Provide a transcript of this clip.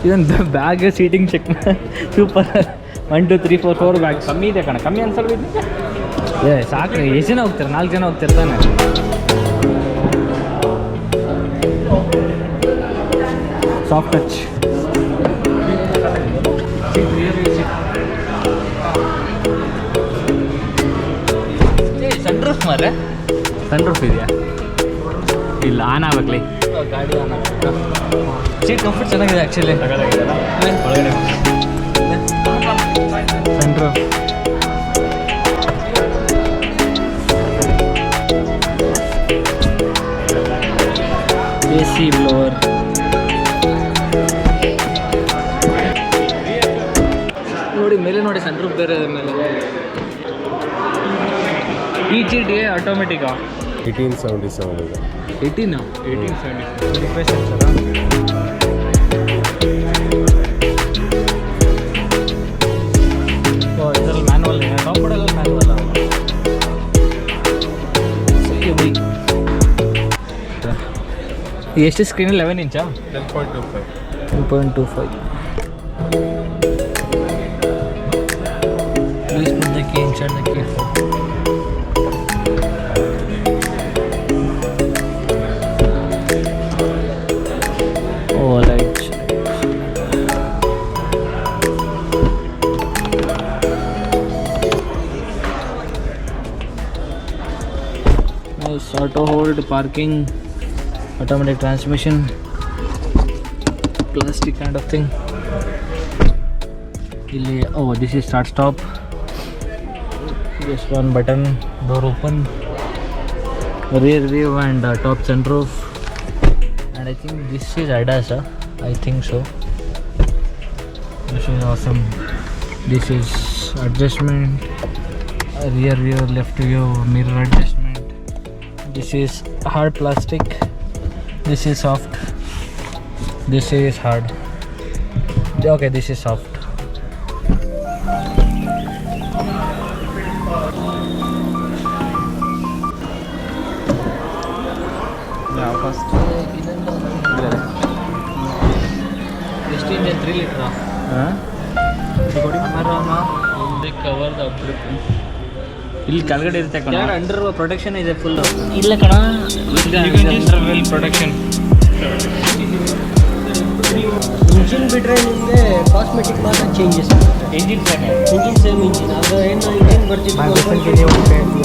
ಇದೊಂದು bag seating check super 1 2 3 4 4 bag ಕಮ್ಮಿ ಇದೆ ಕಣ ಕಮ್ಮಿ ಅನ್ಸಲ್ವ ಇದು ಸಾಕು ಎಷ್ಟು ಜನ ಹೋಗ್ತಾರೆ 4 ಜನ ಹೋಗ್ತಿರ್ತಾನೆ ಸಾಫ್ಟ್ ಟಚ್ ಸನ್ರೂಫ್ ಮಾರೆ ಸನ್ರೂಫ್ ಇದೆಯಾ ಇಲ್ಲ ಆನ್ ಆಗ್ಬೇಕಲಿ ಗಾಡಿ ಆನ್ ಆಗಬೇಕು ಸೀಟ್ ಕಂಫರ್ಟ್ ಚೆನ್ನಾಗಿದೆ actually sunroof A C blower ನೋಡಿ ಮೇಲೆ ನೋಡಿ ಸನ್ರೂಫ್ ಬೇರೆ ಮೇಲೆ EGDA ಆಟೋಮೆಟಿಕಾ 1877 ಇದೆ 1877 ರಿಫ್ರೆಶ್ ಸರ ಇದರಲ್ಲಿ ಮ್ಯಾನುವಲ್ ಇದೆ ಟಾಪ್ ಮಾಡಲ್ಲ ಮ್ಯಾನುವಲ್ ಎಷ್ಟು screen 11 ಇಂಚಾ 10.25 Please put the key inside the key fob. Oh, lights. Nice auto hold, parking, automatic transmission, plastic kind of thing. Oh, this is start stop. Just one button, door open, rear view and top sunroof, and I think this is ADAS, I think so. This is awesome. This is adjustment, rear view, left view, mirror adjustment. This is hard plastic, this is soft, this is hard. Okay, this is soft. First ಎಷ್ಟು engine 3 litre cover ಇಲ್ಲಿ ಕೆಳಗಡೆ ಇರುತ್ತೆ ಕಣ under protection ಇದೆ full ಇಲ್ಲ ಕಣ protection engine ಬಿಟ್ಟರೆ ನಿಮಗೆ ಕಾಸ್ಮೆಟಿಕ್ ಮಾತ್ರ ಚೇಂಜಸ್ ಆಗುತ್ತೆ ಇಂಜಿನ್ ಸೇಮ್ ಇಂಜಿನ್ ಅದು ಏನು ಬರ್ತಿತ್ತು